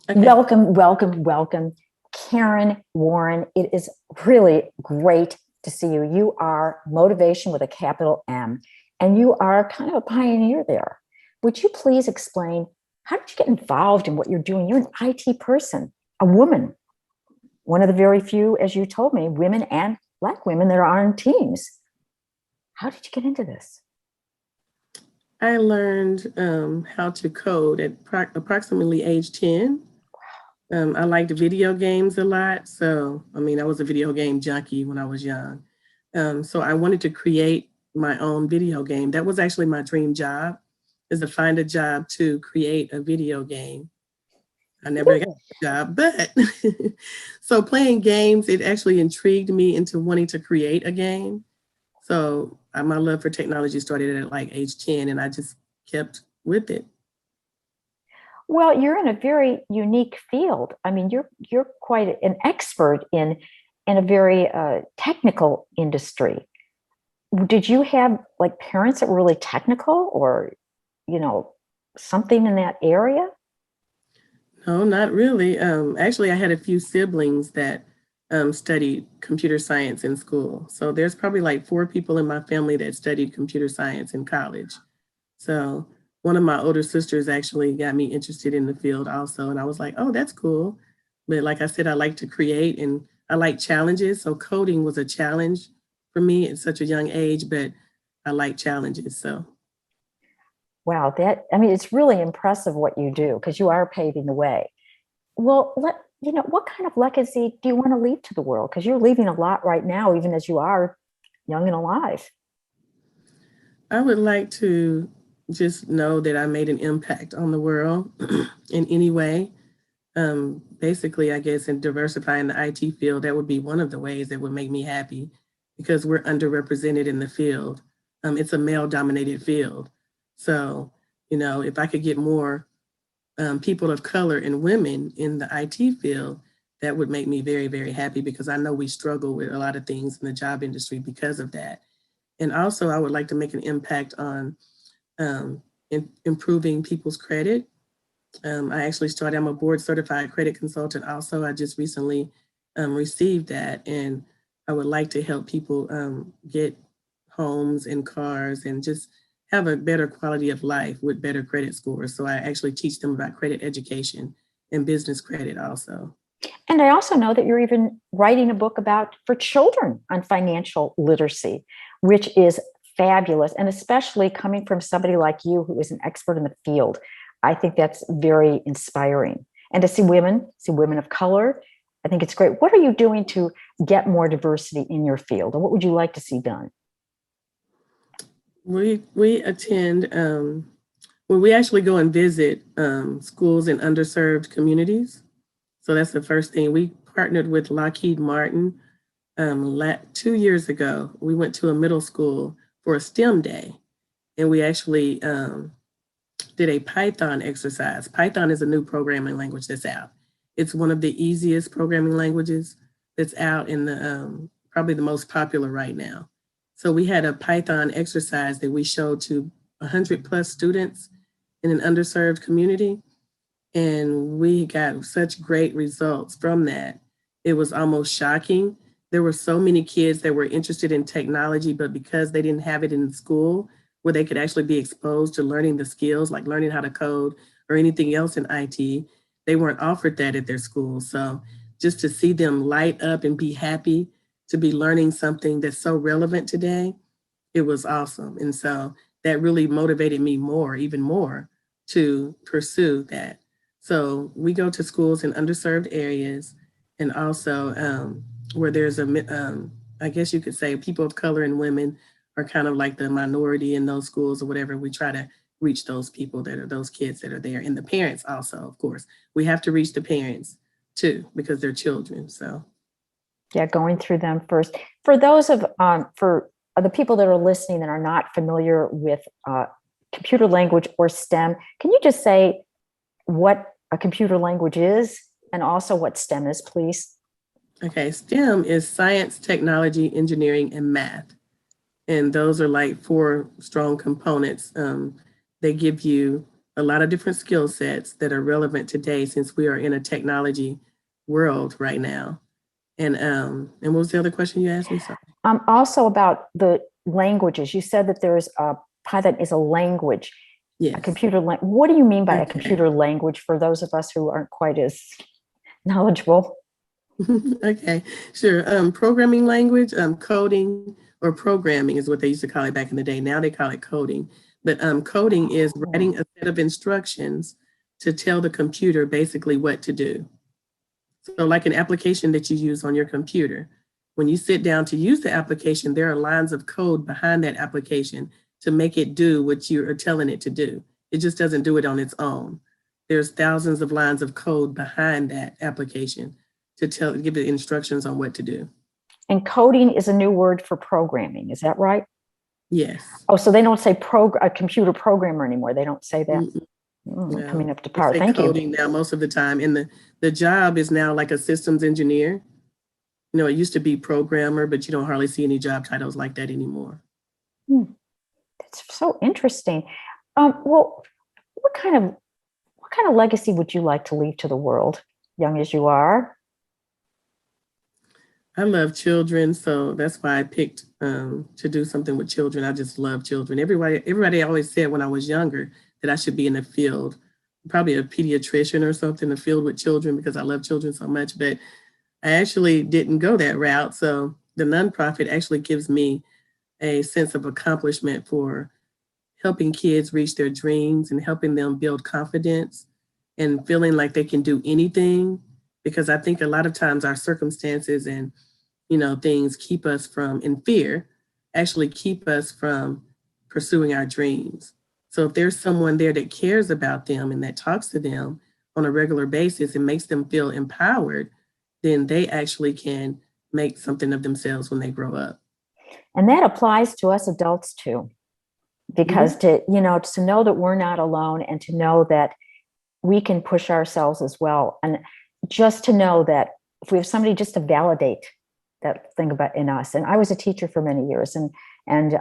Okay. Welcome, welcome, welcome, Caryn Warren. It is really great to see you. You are motivation with a capital M, and you are kind of a pioneer there. Would you please explain how did you get involved in what you're doing? You're an IT person, a woman, one of the very few, as you told me, women and Black women that are on teams. How did you get into this? I learned how to code at approximately age 10. I liked video games a lot. So, I mean, I was a video game junkie when I was young. So I wanted to create my own video game. That was actually my dream job, is to find a job to create a video game. I never got the job, but so playing games, it actually intrigued me into wanting to create a game. So my love for technology started at like age 10 and I just kept with it. Well, you're in a very unique field. I mean, you're quite an expert in a very technical industry. Did you have like parents that were really technical, or you know something in that area? No, not really. Actually, I had a few siblings that studied computer science in school. So there's probably like four people in my family that studied computer science in college. So one of my older sisters actually got me interested in the field also. And I was like, oh, that's cool. But like I said, I like to create and I like challenges. So coding was a challenge for me at such a young age, but I like challenges. So Wow, that I mean, it's really impressive what you do because you are paving the way. Well, what kind of legacy do you want to leave to the world? Because you're leaving a lot right now, even as you are young and alive. I would like to just know that I made an impact on the world in any way. Basically, I guess in diversifying the IT field, that would be one of the ways that would make me happy because we're underrepresented in the field. It's a male dominated field. So, if I could get more people of color and women in the IT field, that would make me very, very happy because I know we struggle with a lot of things in the job industry because of that. And also, I would like to make an impact on improving people's credit. I actually started, I'm a board certified credit consultant also. I just recently received that, and I would like to help people get homes and cars and just have a better quality of life with better credit scores. So I actually teach them about credit education and business credit also. And I also know that you're even writing a book about for children on financial literacy, which is fabulous. And especially coming from somebody like you who is an expert in the field, I think that's very inspiring. And to see women of color, I think it's great. What are you doing to get more diversity in your field? And what would you like to see done? We attend well, we actually go and visit schools in underserved communities. So that's the first thing. We partnered with Lockheed Martin 2 years ago. We went to a middle school for a STEM day, and we actually did a Python exercise. Python is a new programming language that's out. It's one of the easiest programming languages that's out in the probably the most popular right now. So we had a Python exercise that we showed to 100 plus students in an underserved community, and we got such great results from that. It was almost shocking. There were so many kids that were interested in technology, but because they didn't have it in school where they could actually be exposed to learning the skills, like learning how to code or anything else in IT, they weren't offered that at their school. So just to see them light up and be happy to be learning something that's so relevant today, it was awesome. And so that really motivated me more, even more, to pursue that. So we go to schools in underserved areas and also where there's I guess you could say people of color and women are kind of like the minority in those schools or whatever. We try to reach those people that are those kids that are there and the parents also, of course. We have to reach the parents too because they're children. So Yeah, going through them first. For the people that are listening that are not familiar with computer language or STEM, can you just say what a computer language is and also what STEM is, please? okay, STEM is science, technology, engineering, and math. And those are like four strong components. They give you a lot of different skill sets that are relevant today since we are in a technology world right now. And what was the other question you asked me? Sorry. Also about the languages. You said that there's Python is a language, Yes. a computer language. What do you mean by a Okay. computer language for those of us who aren't quite as knowledgeable? Okay, sure. Programming language, coding or programming is what they used to call it back in the day. Now they call it coding. But coding is writing a set of instructions to tell the computer basically what to do. So like an application that you use on your computer, when you sit down to use the application, there are lines of code behind that application to make it do what you are telling it to do. It just doesn't do it on its own. There's thousands of lines of code behind that application to give it instructions on what to do. And coding is a new word for programming. Is that right? Yes. Oh, so they don't say a computer programmer anymore. They don't say that. No. Coming up to power. They say Thank coding you. now most of the time. And the job is now like a systems engineer. You know, it used to be programmer, but you don't hardly see any job titles like that anymore. That's so interesting. Well, what kind of legacy would you like to leave to the world, young as you are? I love children, so that's why I picked to do something with children. I just love children. Everybody always said when I was younger that I should be in the field, probably a pediatrician or something, in the field with children because I love children so much. But I actually didn't go that route. So the nonprofit actually gives me a sense of accomplishment for helping kids reach their dreams and helping them build confidence and feeling like they can do anything. Because I think a lot of times our circumstances and things keep us from, in fear, actually keep us from pursuing our dreams. So if there's someone there that cares about them and that talks to them on a regular basis and makes them feel empowered, then they actually can make something of themselves when they grow up. And that applies to us adults too, because to know that we're not alone and to know that we can push ourselves as well. And just to know that if we have somebody just to validate that thing about in us. And I was a teacher for many years, and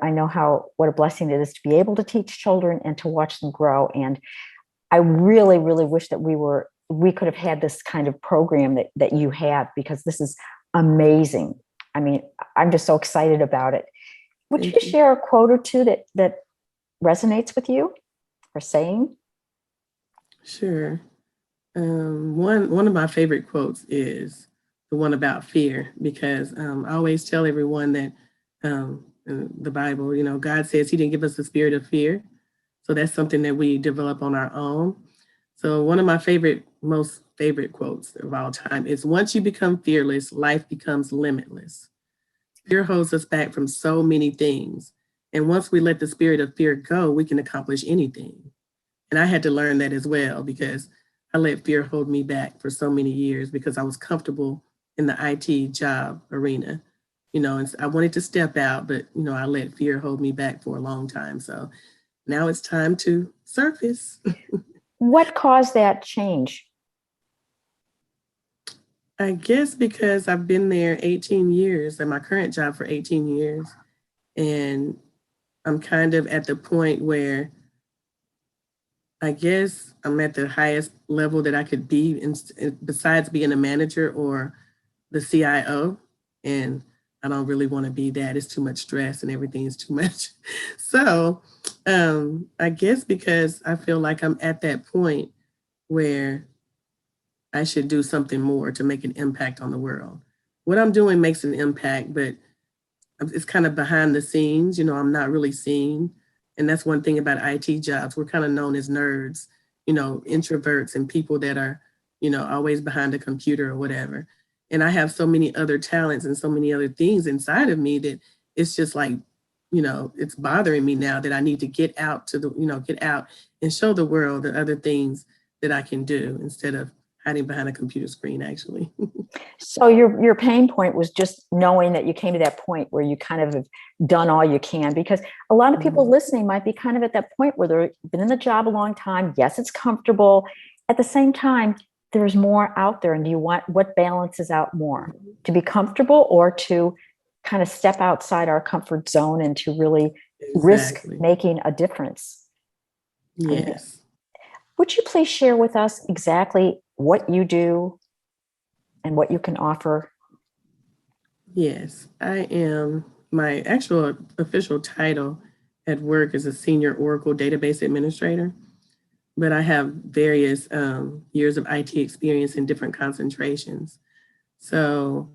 I know what a blessing it is to be able to teach children and to watch them grow. And I really, really wish that we could have had this kind of program that you have, because this is amazing. I mean, I'm just so excited about it. Would you share a quote or two that resonates with you or saying? Sure. One of my favorite quotes is the one about fear, because I always tell everyone that in the Bible, God says he didn't give us the spirit of fear. So that's something that we develop on our own. So one of my most favorite quotes of all time is, once you become fearless, life becomes limitless. Fear holds us back from so many things. And once we let the spirit of fear go, we can accomplish anything. And I had to learn that as well, because I let fear hold me back for so many years because I was comfortable in the IT job arena, and I wanted to step out, but, I let fear hold me back for a long time. So now it's time to surface. What caused that change? I guess because I've been there 18 years at my current job for 18 years. And I'm kind of at the point where I guess I'm at the highest level that I could be, besides being a manager or the CIO. And I don't really want to be that. It's too much stress and everything is too much. So I guess because I feel like I'm at that point where I should do something more to make an impact on the world. What I'm doing makes an impact, but it's kind of behind the scenes. I'm not really seen. And that's one thing about IT jobs. We're kind of known as nerds, introverts and people that are, always behind a computer or whatever. And I have so many other talents and so many other things inside of me that it's just like, it's bothering me now that I need to get out and show the world the other things that I can do instead of hiding behind a computer screen, actually. So your pain point was just knowing that you came to that point where you kind of have done all you can, because a lot of people listening might be kind of at that point where they've been in the job a long time. Yes, it's comfortable. At the same time, there's more out there. And what balances out more, to be comfortable or to kind of step outside our comfort zone and to really risk making a difference? Yes. Would you please share with us exactly what you do and what you can offer? Yes, my actual official title at work is a senior Oracle database administrator, but I have various years of IT experience in different concentrations. So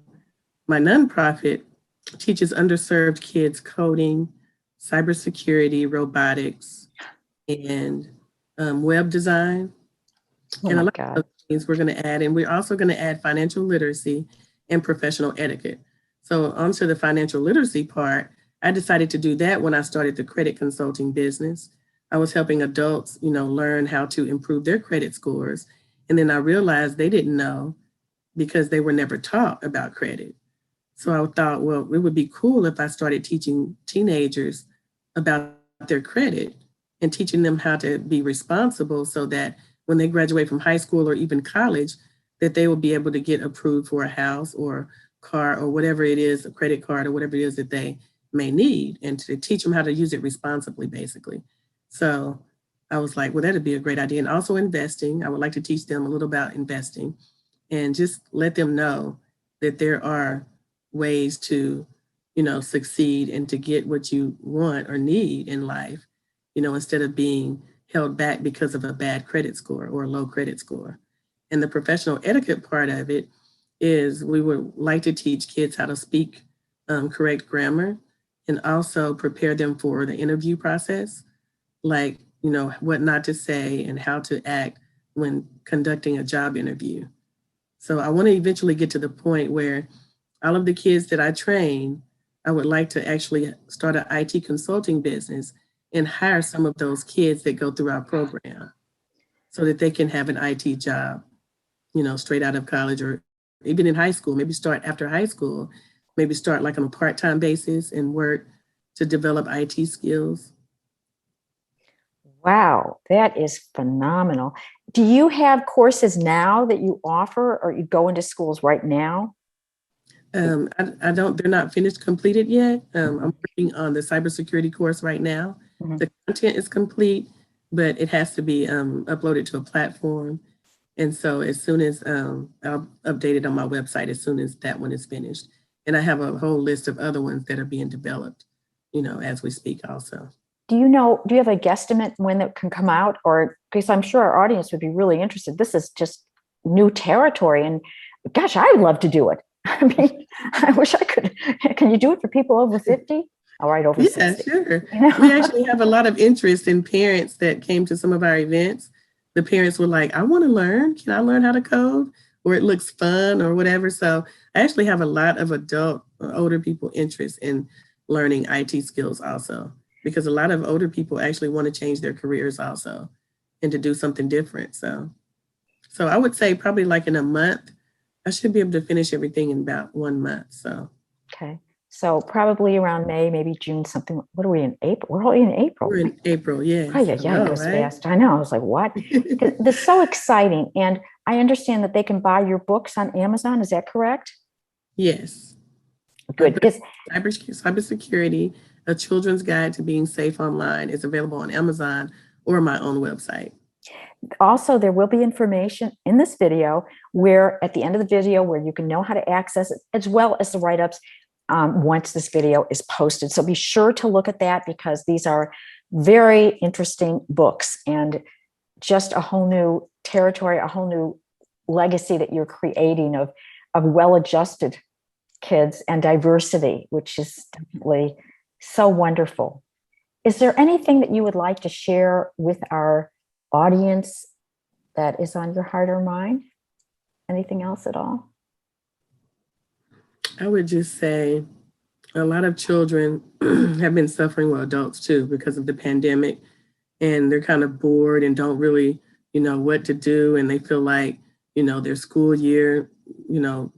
my nonprofit teaches underserved kids coding, cybersecurity, robotics, and web design. Oh And a my lot God. of things we're going to add, and we're also going to add financial literacy and professional etiquette. So onto the financial literacy part, I decided to do that when I started the credit consulting business. I was helping adults, learn how to improve their credit scores. And then I realized they didn't know because they were never taught about credit. So I thought, well, it would be cool if I started teaching teenagers about their credit and teaching them how to be responsible so that when they graduate from high school or even college, that they will be able to get approved for a house or car or whatever it is, a credit card or whatever it is that they may need, and to teach them how to use it responsibly, basically. So I was like, well, that'd be a great idea. And also investing. I would like to teach them a little about investing and just let them know that there are ways to, succeed and to get what you want or need in life, instead of being held back because of a bad credit score or a low credit score. And the professional etiquette part of it is we would like to teach kids how to speak correct grammar and also prepare them for the interview process, like, what not to say and how to act when conducting a job interview. So I want to eventually get to the point where all of the kids that I train, I would like to actually start an IT consulting business and hire some of those kids that go through our program so that they can have an IT job, straight out of college or even in high school, maybe start after high school, maybe start like on a part-time basis and work to develop IT skills. Wow, that is phenomenal. Do you have courses now that you offer, or you go into schools right now? I don't, they're not finished completed yet. I'm working on the cybersecurity course right now. Mhm. The content is complete, but it has to be uploaded to a platform. And so as soon as I'll update it on my website as soon as that one is finished. And I have a whole list of other ones that are being developed, as we speak also. Do you have a guesstimate when that can come out? Or because I'm sure our audience would be really interested. This is just new territory. And gosh, I'd love to do it. I mean, I wish I could. Can you do it for people over 50? All right, over Yeah, 60. sure. We actually have a lot of interest in parents that came to some of our events. The parents were like, I want to learn. Can I learn how to code? Or it looks fun or whatever. So I actually have a lot of adult or older people interest in learning IT skills also, because a lot of older people actually want to change their careers also and to do something different. So I would say probably like in a month, I should be able to finish everything in about 1 month. So Okay. So probably around May, maybe June, something. What are we in April? We're already in April. we're in April, Oh, yes. yeah, I yeah, it know, goes right? fast. I know. I was like, what? This is so exciting. And I understand that they can buy your books on Amazon. Is that correct? Yes. Good. Because Cybersecurity, a children's guide to being safe online is available on Amazon or my own website. also there will be information in this video where at the end of the video where you can know how to access it, as well as the write-ups once this video is posted. So be sure to look at that, because these are very interesting books and just a whole new territory, a whole new legacy that you're creating of well-adjusted kids and diversity, which is definitely so wonderful. Is there anything that you would like to share with our audience that is on your heart or mind? Anything else at all? I would just say a lot of children have been suffering, well, adults too, because of the pandemic, and they're kind of bored and don't really, what to do. And they feel like, their school year,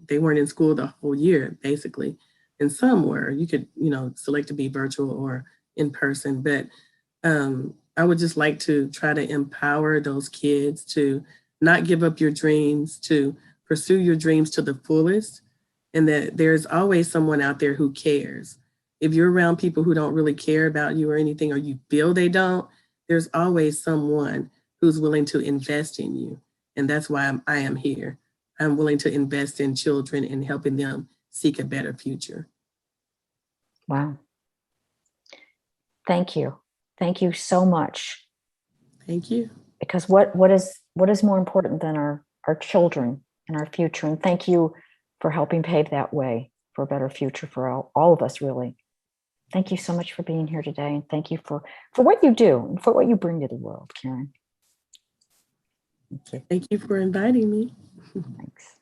they weren't in school the whole year, basically. And some were. You could, select to be virtual or in person. But I would just like to try to empower those kids to not give up your dreams, to pursue your dreams to the fullest, and that there's always someone out there who cares. If you're around people who don't really care about you or anything, or you feel they don't, there's always someone who's willing to invest in you. And that's why I am here. I'm willing to invest in children and helping them seek a better future. Wow. Thank you. Thank you so much. Thank you. Because what is more important than our children and our future? And thank you for helping pave that way for a better future for all of us, really. Thank you so much for being here today. And thank you for what you do and for what you bring to the world, Caryn. Thank you for inviting me. Thanks.